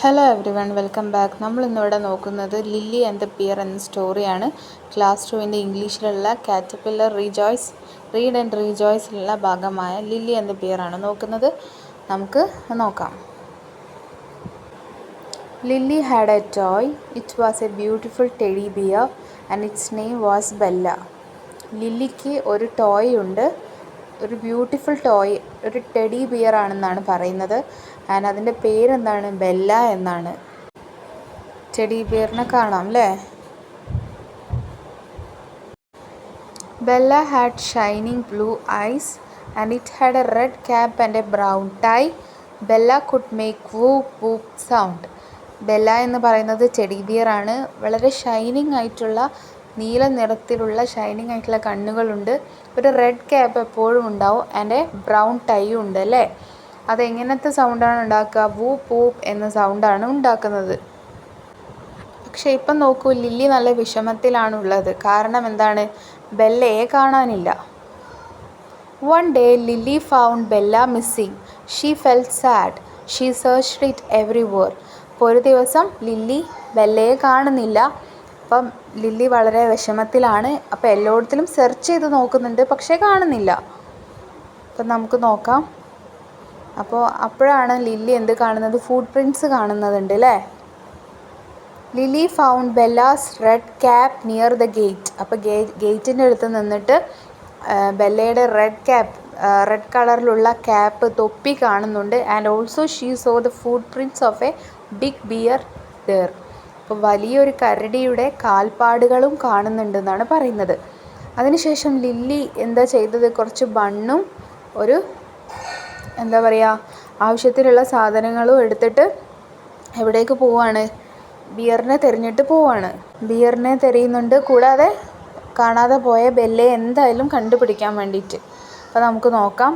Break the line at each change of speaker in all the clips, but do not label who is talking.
Hello everyone, welcome back. നമ്മൾ ഇന്നിവിടെ നോക്കുന്നത് ലില്ലി ആൻഡ് ദ പിയർ എന്ന സ്റ്റോറിയാണ്. ക്ലാസ് 2 ഇംഗ്ലീഷിലുള്ള കാറ്റർപില്ലർ റീഡ് ആൻഡ് റീജോയ്സിലുള്ള ഭാഗമായ ലില്ലി ആൻഡ് ദ പിയർ ആണ് നോക്കുന്നത്. നമുക്ക് നോക്കാം. Lily had a toy. It was a beautiful teddy bear and its name was Bella. ലില്ലിക്ക് ഒരു ടോയ് ഉണ്ട്, ഒരു ബ്യൂട്ടിഫുൾ ടോയ്, ഒരു ടെഡി ബിയർ ആണെന്നാണ് പറയുന്നത്. ആൻഡ് അതിൻ്റെ പേരെന്താണ്? ബെല്ല എന്നാണ്. ടെഡി ബിയറിനെ കാണാം അല്ലേ? Bella had shining blue eyes and it had a red cap and a brown tie. Bella could make whoop whoop sound. Bella എന്ന് പറയുന്നത് ടെഡി ബിയർ ആണ്. വളരെ ഷൈനിങ് ആയിട്ടുള്ള നീല നിറത്തിലുള്ള ഷൈനിങ് ആയിട്ടുള്ള കണ്ണുകളുണ്ട്. ഒരു റെഡ് ക്യാപ്പ് എപ്പോഴും ഉണ്ടാവും ആൻഡ് എ ബ്രൗൺ ടൈയും ഉണ്ട് അല്ലേ? അതെങ്ങനത്തെ സൗണ്ടാണ് ഉണ്ടാക്കുക? വൂപ്പ് വൂപ്പ് എന്ന സൗണ്ടാണ് ഉണ്ടാക്കുന്നത്. പക്ഷെ ഇപ്പം നോക്കൂ, ലില്ലി നല്ല വിഷമത്തിലാണുള്ളത്. കാരണം എന്താണ്? ബെല്ലയെ കാണാനില്ല. One day Lily found Bella missing. She felt sad. She searched it everywhere. അപ്പോൾ ഒരു ദിവസം ലില്ലി ബെല്ലയെ കാണുന്നില്ല. അപ്പം ലില്ലി വളരെ വിഷമത്തിലാണ്. അപ്പോൾ എല്ലായിടത്തിലും സെർച്ച് ചെയ്ത് നോക്കുന്നുണ്ട്, പക്ഷേ കാണുന്നില്ല. അപ്പം നമുക്ക് നോക്കാം. അപ്പോഴാണ് ലില്ലി എന്ത് കാണുന്നത്? ഫുട് പ്രിൻറ്റ്സ് കാണുന്നുണ്ട് അല്ലേ? Lily found Bella's red cap near the gate. അപ്പോൾ ഗേറ്റിൻ്റെ അടുത്ത് നിന്നിട്ട് ബെല്ലയുടെ റെഡ് കളറിലുള്ള ക്യാപ്പ്, തൊപ്പി കാണുന്നുണ്ട്. And also she saw the footprints of a big bear there. അപ്പോൾ വലിയൊരു കരടിയുടെ കാൽപ്പാടുകളും കാണുന്നുണ്ടെന്നാണ് പറയുന്നത്. അതിനുശേഷം ലില്ലി എന്താ ചെയ്തത്? കുറച്ച് ബണ്ണും ഒരു ആവശ്യത്തിനുള്ള സാധനങ്ങളും എടുത്തിട്ട് എവിടേക്ക് പോവാണ്? ബിയറിനെ തിരഞ്ഞിട്ട് പോവാണ്. ബിയറിനെ തിരയുന്നുണ്ട്, കൂടാതെ കാണാതെ പോയ ബെല്ലയെ എന്തായാലും കണ്ടുപിടിക്കാൻ വേണ്ടിയിട്ട്. അപ്പോൾ നമുക്ക് നോക്കാം.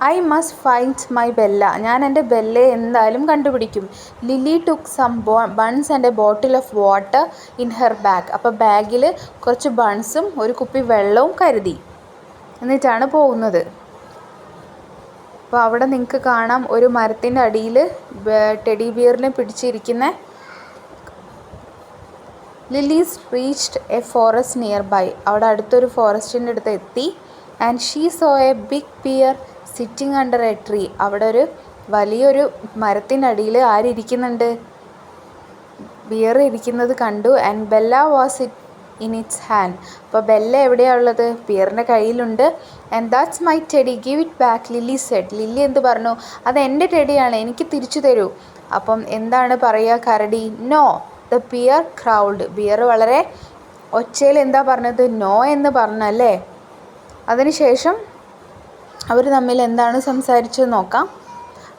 I must find my Bella. ഞാൻ എൻ്റെ ബെല്ലയെ എന്തായാലും കണ്ടുപിടിക്കും. Lily took some buns and a bottle of water in her bag. അപ്പോൾ ബാഗിൽ കുറച്ച് ബൺസും ഒരു കുപ്പി വെള്ളവും കരുതി. എന്നിട്ടാണ് പോകുന്നത്. അപ്പോൾ അവിടെ നിങ്ങൾക്ക് കാണാം, ഒരു മരത്തിൻ്റെ അടിയിൽ ടെഡി ബിയറിനെ പിടിച്ചിരിക്കുന്ന. Lily's reached a forest nearby. അവിടെ അടുത്തൊരു ഫോറസ്റ്റിൻ്റെ അടുത്ത് എത്തി. And she saw a big bear sitting under a tree. അവിടെ ഒരു വലിയൊരു മരത്തിനടിയിൽ ആരിയ്ക്കുന്നുണ്ട്? ബിയർ ഇരിക്കുന്നത് കണ്ടു. And Bella was in its hand. അപ്പോൾ ബെല്ല എവിടെയാണ് ഉള്ളത്? ബിയറിൻ്റെ കയ്യിലുണ്ട്. And that's my teddy, give it back, Lily said. Lily എന്ത് പറഞ്ഞു? അത് എൻ്റെ ടെഡിയാണ്, എനിക്ക് തിരിച്ചു തരൂ. അപ്പം എന്താണ് പറയുക കരടി? No. The bear growled. Bear വളരെ ഒച്ചയിൽ എന്താ പറഞ്ഞത്? നോ എന്ന് പറഞ്ഞല്ലേ? അതിനുശേഷം അവർ തമ്മിൽ എന്താണ് സംസാരിച്ചത് നോക്കാം.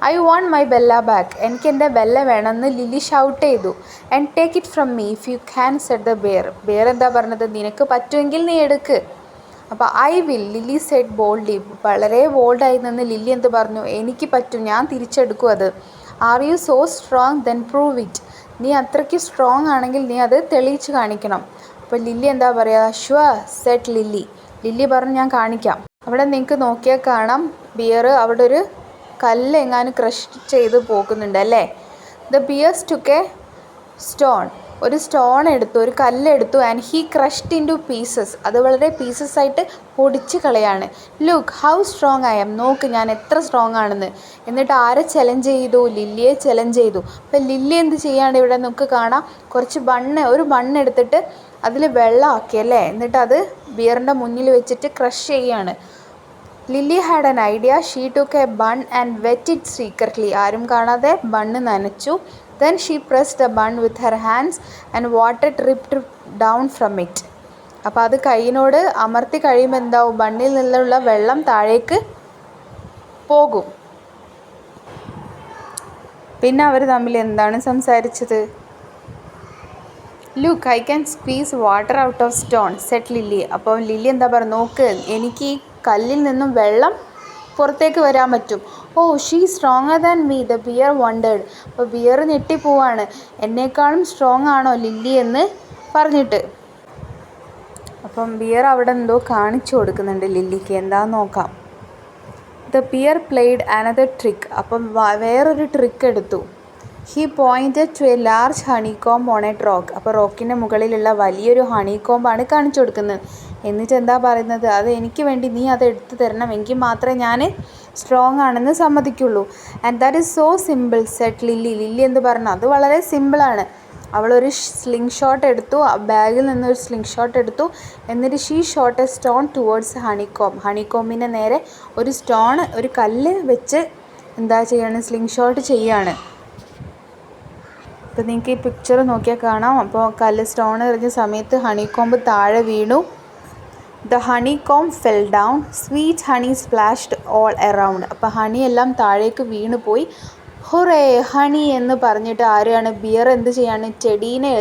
I want my Bella back. എനിക്ക് എൻ്റെ ബെല്ല വേണമെന്ന് ലില്ലി ഷൗട്ട് ചെയ്തു. And take it from me if you can, said the bear. Bear എന്താ പറഞ്ഞത്? നിനക്ക് പറ്റുമെങ്കിൽ നീ എടുക്ക്. അപ്പോൾ I will, Lily said boldly. വളരെ ബോൾഡായി നിന്ന് ലില്ലി എന്ത് പറഞ്ഞു? എനിക്ക് പറ്റും, ഞാൻ തിരിച്ചെടുക്കും അത്. Are you so strong? Then prove it. നീ അത്രയ്ക്ക് സ്ട്രോങ് ആണെങ്കിൽ നീ അത് തെളിയിച്ച് കാണിക്കണം. അപ്പോൾ ലില്ലി എന്താ പറയുക? Sure, Z lily. ലില്ലി പറഞ്ഞു, ഞാൻ കാണിക്കാം. അവിടെ നിങ്ങൾക്ക് നോക്കിയാൽ കാണാം, ബിയർ അവിടെ ഒരു കല്ല് എങ്ങാനും ക്രഷ് ചെയ്ത് പോകുന്നുണ്ട് അല്ലേ? The bears took a stone. ഒരു സ്റ്റോൺ എടുത്തു, ഒരു കല്ലെടുത്തു. And he crushed into pieces. അത് വളരെ പീസസ് ആയിട്ട് പൊടിച്ച് കളയാണ്. Look how strong I am. നോക്ക് ഞാൻ എത്ര സ്ട്രോങ് ആണെന്ന്. എന്നിട്ട് ആരെ ചലഞ്ച് ചെയ്തു? ലില്ലിയെ ചലഞ്ച് ചെയ്തു. അപ്പോൾ ലില്ലി എന്ത് ചെയ്യാണ്? ഇവിടെ നമുക്ക് കാണാം, കുറച്ച് ഒരു ബണ്ണ് എടുത്തിട്ട് അതിൽ വെള്ളമാക്കി അല്ലേ? എന്നിട്ട് അത് ബിയറിൻ്റെ മുന്നിൽ വെച്ചിട്ട് ക്രഷ് ചെയ്യാണ്. Lily had an idea. She took a bun and wet it secretly. ആരും കാണാതെ ബണ്ണ് നനച്ചു. Then she press the bun with her hands and water dripped down from it. അപ്പോൾ അത് കൈയിനോട് അമർത്തി കഴിയുമ്പോൾ എന്താവും? ബണ്ണിൽ നിന്നുള്ള വെള്ളം താഴേക്ക് പോകും. പിന്നെ അവർ തമ്മിൽ എന്താണ് സംസാരിച്ചത്? Look I can squeeze water out of stone, said Lily. അപ്പോൾ ലില്ലി എന്താ പറയുക? നോക്ക്, എനിക്ക് ഈ കല്ലിൽ നിന്നും വെള്ളം പുറത്തേക്ക് വരാൻ പറ്റും. Oh she stronger than me, the bear wondered. അപ്പോൾ ബിയർ ഞെട്ടിപ്പോവാണ്, എന്നേക്കാളും സ്ട്രോങ് ആണോ ലില്ലി എന്ന് പറഞ്ഞിട്ട്. അപ്പം ബിയർ അവിടെ എന്തോ കാണിച്ചു കൊടുക്കുന്നുണ്ട് ലില്ലിക്ക്. എന്താണെന്ന് നോക്കാം. The bear played another trick. അപ്പം വേറൊരു ട്രിക്ക് എടുത്തു. He pointed to a large honeycomb on a rock. അപ്പോൾ റോക്കിൻ്റെ മുകളിലുള്ള വലിയൊരു ഹണികോംബാണ് കാണിച്ചു കൊടുക്കുന്നത്. എന്നിട്ട് എന്താ പറയുന്നത്, അത് എനിക്ക് വേണ്ടി നീ അത് എടുത്തു തരണം, എങ്കിൽ മാത്രമേ ഞാൻ സ്ട്രോങ് ആണെന്ന് സമ്മതിക്കുള്ളൂ. And that is so simple said Lily. Lily എന്ത് പറഞ്ഞു, അത് വളരെ സിമ്പിളാണ്. അവളൊരു സ്ലിംഗ് ഷോട്ട് എടുത്തു, ബാഗിൽ നിന്നൊരു സ്ലിംഗ് ഷോട്ട് എടുത്തു. എന്നിട്ട് she shot a stone towards honeycomb. ഹണികോംബിൻ്റെ നേരെ ഒരു കല്ല് വെച്ച് എന്താ ചെയ്യാണ്, സ്ലിംഗ് ഷോട്ട് ചെയ്യാണ്. അപ്പോൾ നിങ്ങൾക്ക് ഈ പിക്ചർ നോക്കിയാൽ കാണാം. അപ്പോൾ സ്റ്റോൺ എറിഞ്ഞ സമയത്ത് ഹണികോംബ് താഴെ വീണു. The honeycomb fell down, sweet honey splashed all around. അപ്പോൾ ഹണി എല്ലാം താഴേക്ക് വീണു പോയി. ഹുറേ ഹണി എന്ന് പറഞ്ഞിട്ട് ആരെയാണ്, ബിയർ എന്ത് ചെയ്യാണ്, ചെടീനെ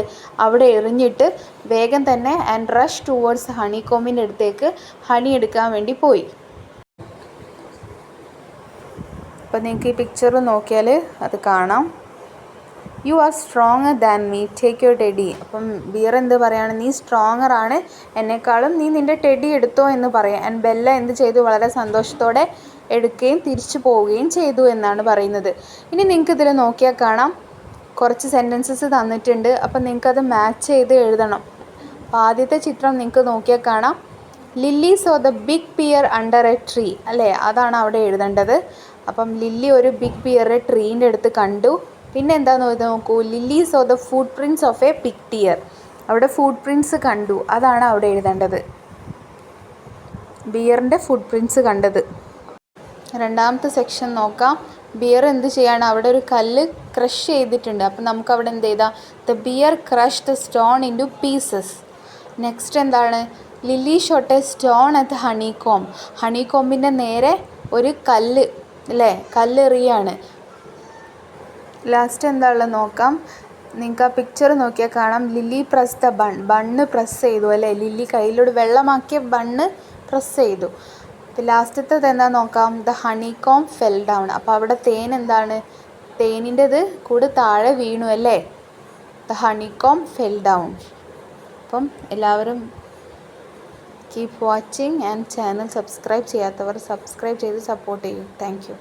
അവിടെ എറിഞ്ഞിട്ട് വേഗം തന്നെ ആൻഡ് റഷ് ടുവേർഡ്സ് ഹണികോംബിൻ്റെ അടുത്തേക്ക് ഹണി എടുക്കാൻ വേണ്ടി പോയി. അപ്പോൾ നിങ്ങൾക്ക് ഈ പിക്ചർ നോക്കിയാൽ അത് കാണാം. You are stronger than me, take your teddy. അപ്പം ബിയർ എന്ത് പറയാണ്, നീ സ്ട്രോങ്ങർ ആണ് എന്നെക്കാളും, നീ നിൻ്റെ ടെഡി എടുത്തോ എന്ന് പറയാം. ആൻഡ് ബെല്ല എന്ത് ചെയ്തു, വളരെ സന്തോഷത്തോടെ എടുക്കുകയും തിരിച്ചു പോവുകയും ചെയ്തു എന്നാണ് പറയുന്നത്. ഇനി നിങ്ങൾക്ക് ഇതിൽ നോക്കിയാൽ കാണാം, കുറച്ച് സെൻറ്റൻസസ് തന്നിട്ടുണ്ട്. അപ്പം നിങ്ങൾക്കത് മാച്ച് ചെയ്ത് എഴുതണം. അപ്പോൾ ആദ്യത്തെ ചിത്രം നിങ്ങൾക്ക് നോക്കിയാൽ കാണാം, Lily saw the big bear under a tree, അല്ലേ, അതാണ് അവിടെ എഴുതേണ്ടത്. അപ്പം ലില്ലി ഒരു ബിഗ് പിയറെ ട്രീൻ്റെ അടുത്ത് കണ്ടു. പിന്നെ എന്താണെന്ന് നോക്കൂ, Lily saw the footprints of a big deer, അവിടെ ഫുട് പ്രിൻറ്റ്സ് കണ്ടു, അതാണ് അവിടെ എഴുതേണ്ടത്, ബിയറിൻ്റെ ഫുട് പ്രിൻറ്റ്സ് കണ്ടത്. രണ്ടാമത്തെ സെക്ഷൻ നോക്കാം. ബിയർ എന്ത് ചെയ്യാണ്, അവിടെ ഒരു കല്ല് ക്രഷ് ചെയ്തിട്ടുണ്ട്. അപ്പം നമുക്ക് അവിടെ എന്ത് ചെയ്താൽ, the bear crush the stone into pieces. Next എന്താണ്, Lily shot a stone at honeycomb. ഹണികോംബിൻ്റെ നേരെ ഒരു കല്ല്, അല്ലേ, കല്ലെറിയാണ്. ലാസ്റ്റ് എന്താ ഉള്ളത് നോക്കാം. നിങ്ങൾക്ക് ആ പിക്ചർ നോക്കിയാൽ കാണാം, Lily press the bun press ചെയ്തു, അല്ലേ, ലില്ലി കയ്യിലൂടെ വെള്ളമാക്കിയ ബണ്ണ് പ്രസ് ചെയ്തു. അപ്പോൾ ലാസ്റ്റത്തേത് എന്താ നോക്കാം, ദ ഹണികോംബ് ഫെൽ ഡൗൺ. അപ്പോൾ അവിടെ തേൻ എന്താണ്, തേനിൻ്റെത് കൂടെ താഴെ വീണു, അല്ലേ, ദ ഹണികോംബ് ഫെൽ ഡൗൺ. അപ്പം എല്ലാവരും keep watching and channel subscribe ചെയ്യാത്തവർ സബ്സ്ക്രൈബ് ചെയ്ത് സപ്പോർട്ട് ചെയ്യും. Thank U.